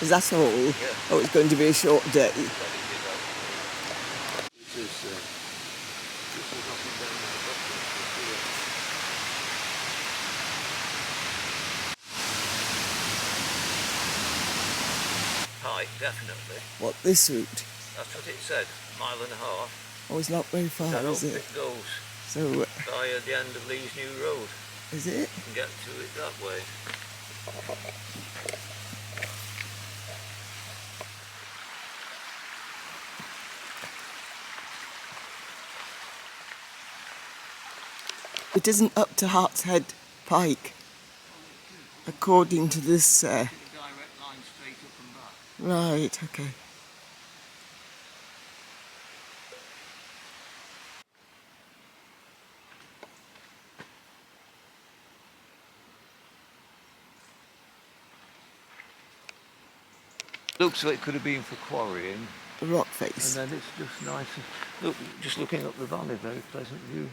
Is that all? Yeah. Oh, it's going to be a short day. This is up and down at the bottom. Pike, definitely. What, this route? That's what it said, 1.5 miles. Oh, it's not very far, I is hope it? it goes So, by the end of Lee's New Road. is it? You can get to it that way. It isn't up to Hartshead Pike, according to this. It's a direct line straight up and back. Right, okay. Looks like it could have been for quarrying. The rock face. And then it's just nice. Look, just looking up the valley, very pleasant view.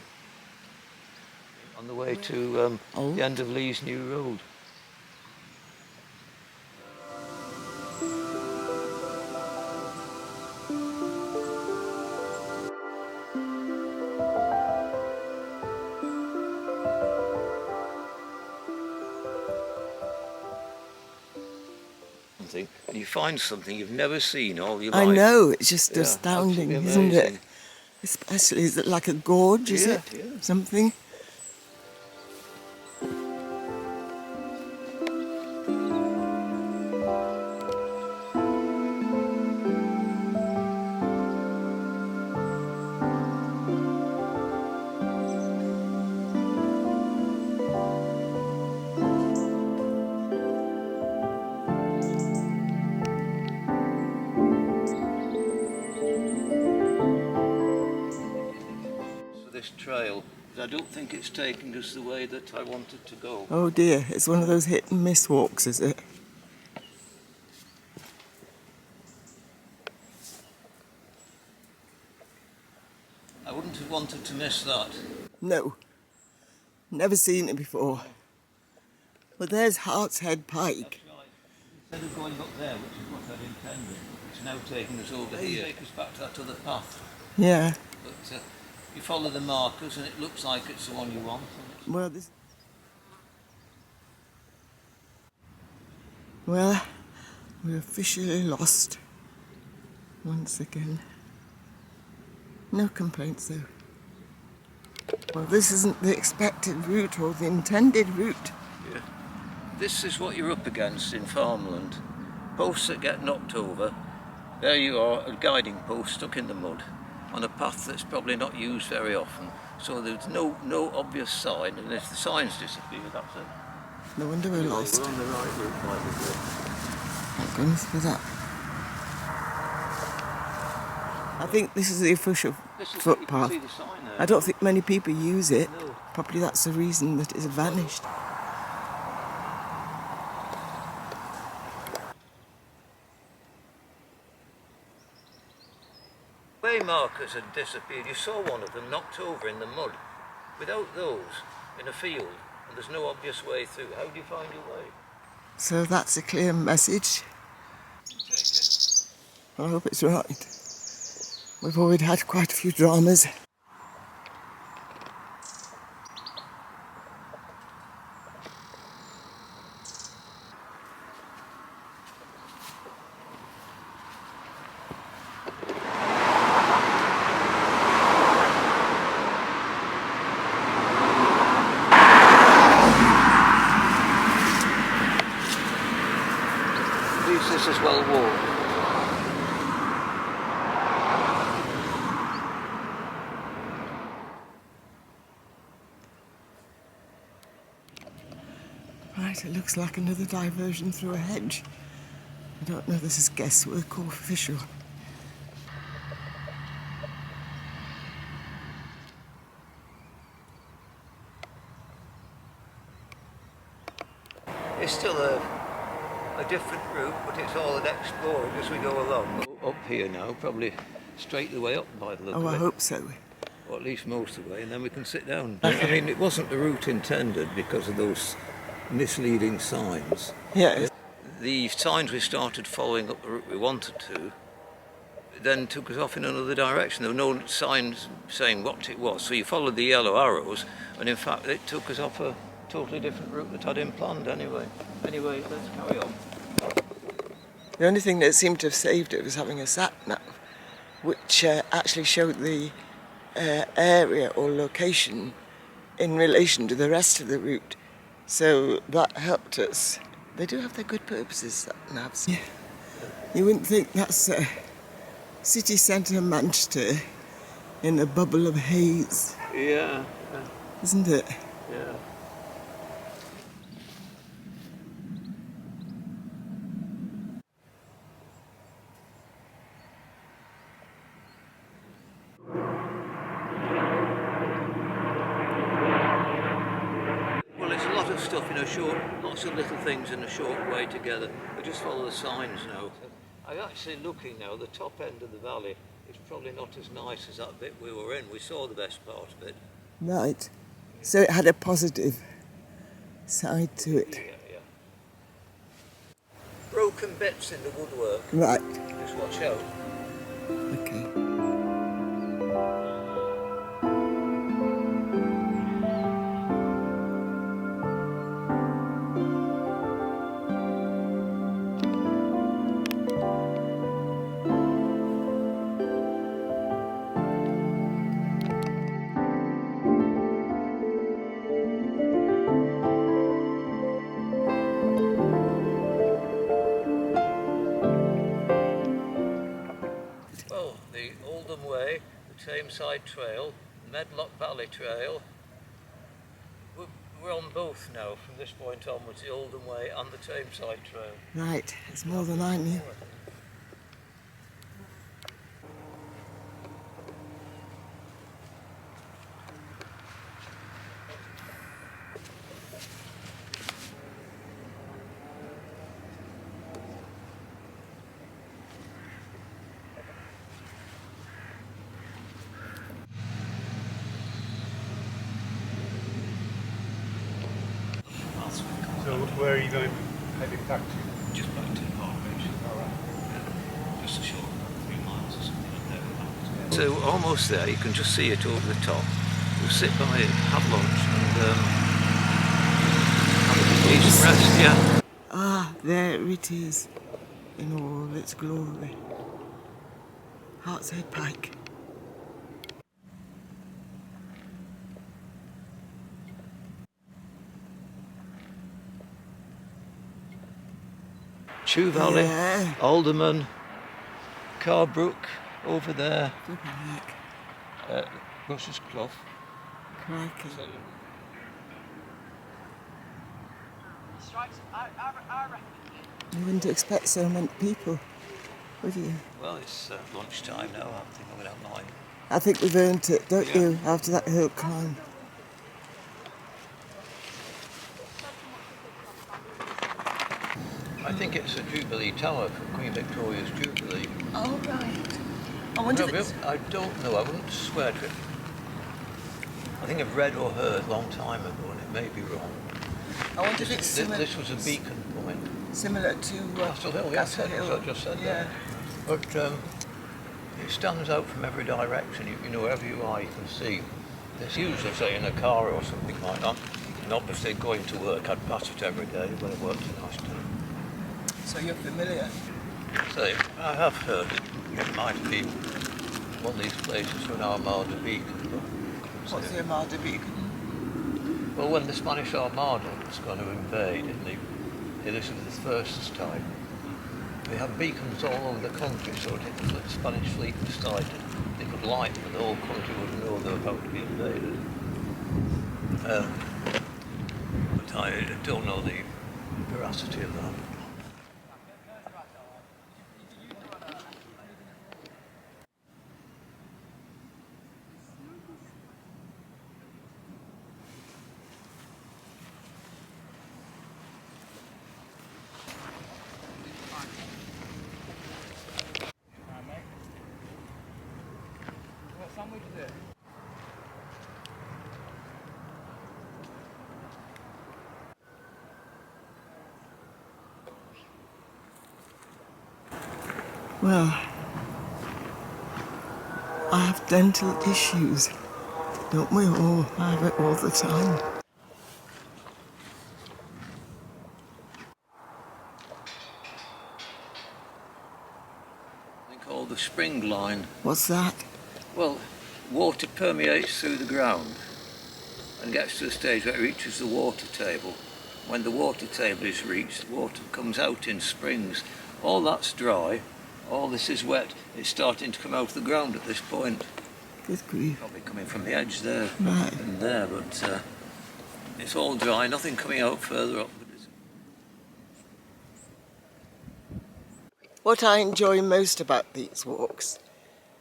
On the way to the end of Lee's New Road. And you find something you've never seen all your life. I know, it's just Yeah, astounding, absolutely isn't amazing. it? Especially, is it like a gorge, is Yeah, it? yeah. Something? Trail, I don't think it's taking us the way that I wanted to go. Oh dear, it's one of those hit and miss walks, is it? I wouldn't have wanted to miss that. No, never seen it before. But there's Hartshead Pike. That's right. Instead of going up there, which is what I'd intended, it's now taking us over here. Take us back to that other path. Yeah. But you follow the markers and it looks like it's the one you want. Well, this. Well, we're officially lost once again. No complaints though. Well, this isn't the expected route or the intended route. Yeah. This is what you're up against in farmland. Posts that get knocked over. There you are, a guiding post stuck in the mud on a path that's probably not used very often. So there's no obvious sign, and if the signs disappear, that's it. No wonder we're lost. We're on the right route, like we did. Thank goodness for that. I think this is the official footpath. You can see the sign there. I don't think many people use it. No. Probably that's the reason that it's vanished. Way markers had disappeared. You saw one of them knocked over in the mud. Without those, in a field, and there's no obvious way through, how do you find your way? So that's a clear message. Take it. I hope it's right. We've already had quite a few dramas. At least this is well worn. Right, it looks like another diversion through a hedge. I don't know if this is guesswork or official. It's still a different route, but it's all an exploring as we go along. Up here now, probably straight the way up by the look Oh, of I it. hope so. Or at least most of the way, and then we can sit down. I mean, it wasn't the route intended because of those misleading signs. Yes. the signs we started following up the route we wanted to then took us off in another direction. There were no signs saying what it was, so you followed the yellow arrows, and in fact it took us off a totally different route that I didn't planned anyway. Anyway, let's carry on. The only thing that seemed to have saved it was having a sat-nav, which actually showed the area or location in relation to the rest of the route. So that helped us. They do have their good purposes, sat-navs. Yeah. You wouldn't think that's city centre Manchester in a bubble of haze. Yeah. Isn't it? Yeah. Well, it's a lot of stuff in a short, lots of little things in a short way together. We just follow the signs now. I'm actually looking now, the top end of the valley is probably not as nice as that bit we were in. We saw the best part of it. Right. So it had a positive side to it. Yeah. Broken bits in the woodwork. Right. Just watch out. Okay. Well, the Oldham Way, the Tameside Trail, Medlock Valley Trail. We're on both now from this point onwards, the Oldham Way and the Tameside Trail. Right. It's more than I knew. So where are you going heading back to? Just back to Park Bridge. Just a short 3 miles or something like that. So almost there, you can just see it over the top. We'll sit by it, have lunch and have a decent rest, yeah. Ah, there it is in all its glory. Hartshead Pike. Chew Valley, Yeah. Oldham, Carbrook over there, Flipping heck. Rocher's Clough. Crikey. You wouldn't expect so many people, would you? Well, it's lunchtime now. I think I'm going to have mine. I think we've earned it, don't Yeah. you, after that hill climb? I think it's a Jubilee Tower from Queen Victoria's Jubilee. Oh, right. I wonder if it's... I don't know. I wouldn't swear to it. I think I've read or heard a long time ago, and it may be wrong. I wonder if it's similar... This was a beacon point. Similar to Castle Hill, yes, Castle that's Hill. what I just said Yeah. there. But it stands out from every direction. You know, wherever you are, you can see. There's usually, say, in a car or something like that. And obviously, going to work, I'd pass it every day when I worked in Ashton. So you're familiar? So I have heard it might be one of these places for an Armada beacon. But, What's the Armada beacon? well, when the Spanish Armada was going to invade this was the first time, they had beacons all over the country, so if the Spanish fleet was sighted, they could light them and the whole country would know they were about to be invaded. But I don't know the veracity of that. Well, I have dental issues. Don't we all have it all the time? Called the spring line. What's that? Well, water permeates through the ground and gets to a stage where it reaches the water table. When the water table is reached, the water comes out in springs. All that's dry, all this is wet. It's starting to come out of the ground at this point. Good grief. Probably coming from the edge there Right. and there, but it's all dry, nothing coming out further up. What I enjoy most about these walks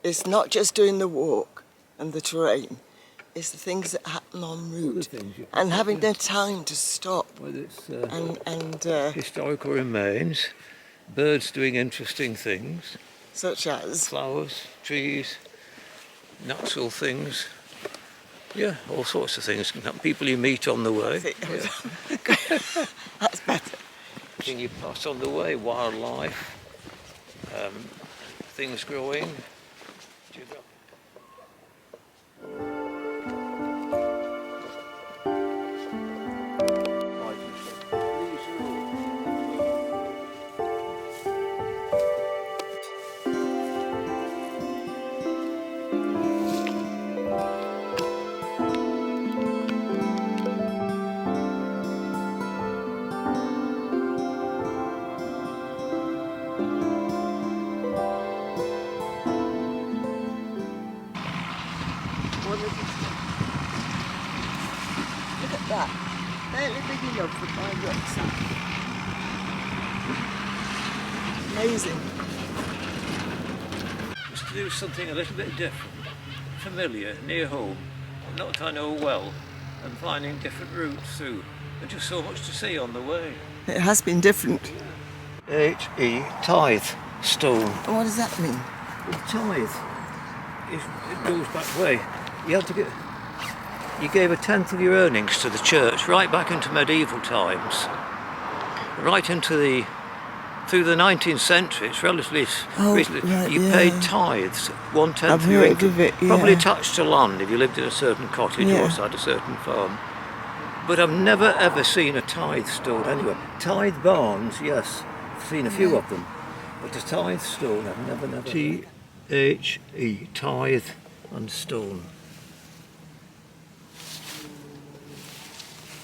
is not just doing the walk and the terrain, it's the things that happen en route and having the time to stop. Whether it's and historical remains, birds doing interesting things, such as flowers, trees, natural things, yeah, all sorts of things. People you meet on the way. Yeah. That's better. Thing you pass on the way, wildlife, things growing. Look at that. Barely big enough for my rucksack. Amazing. Just to do something a little bit different, familiar, near home, not that I know well, and finding different routes through. There's just so much to see on the way. It has been different. H.E. Tithe stone. What does that mean? The tithe, it goes back way. You gave a tenth of your earnings to the church right back into medieval times, right into through the 19th century. It's relatively recently. Right, you yeah. paid tithes, 1/10 I've of your heard income, of it, yeah. probably attached to land if you lived in a certain cottage Yeah. or outside a certain farm. But I've never ever seen a tithe stone anywhere. Tithe barns, yes, I've seen a few of them, but a tithe stone I've never. T-H-E, tithe and stone.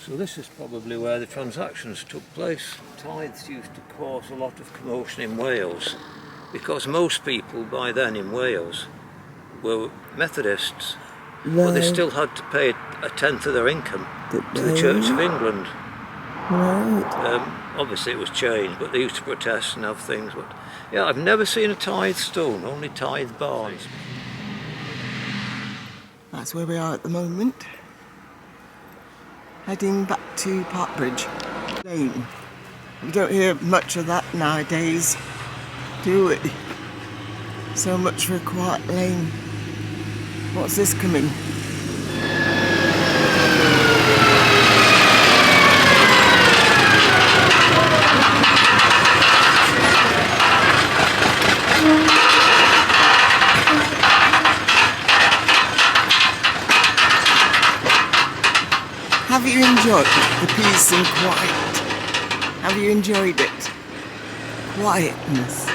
So this is probably where the transactions took place. Tithes used to cause a lot of commotion in Wales because most people by then in Wales were Methodists, but they still had to pay a tenth of their income to the Church of England. Right. Obviously it was changed, but they used to protest and have things. But yeah, I've never seen a tithe stone, only tithe barns. That's where we are at the moment. Heading back to Park Bridge Lane. We don't hear much of that nowadays, do we? So much for a quiet lane. What's this coming? Have you enjoyed the peace and quiet? Have you enjoyed it? Quietness.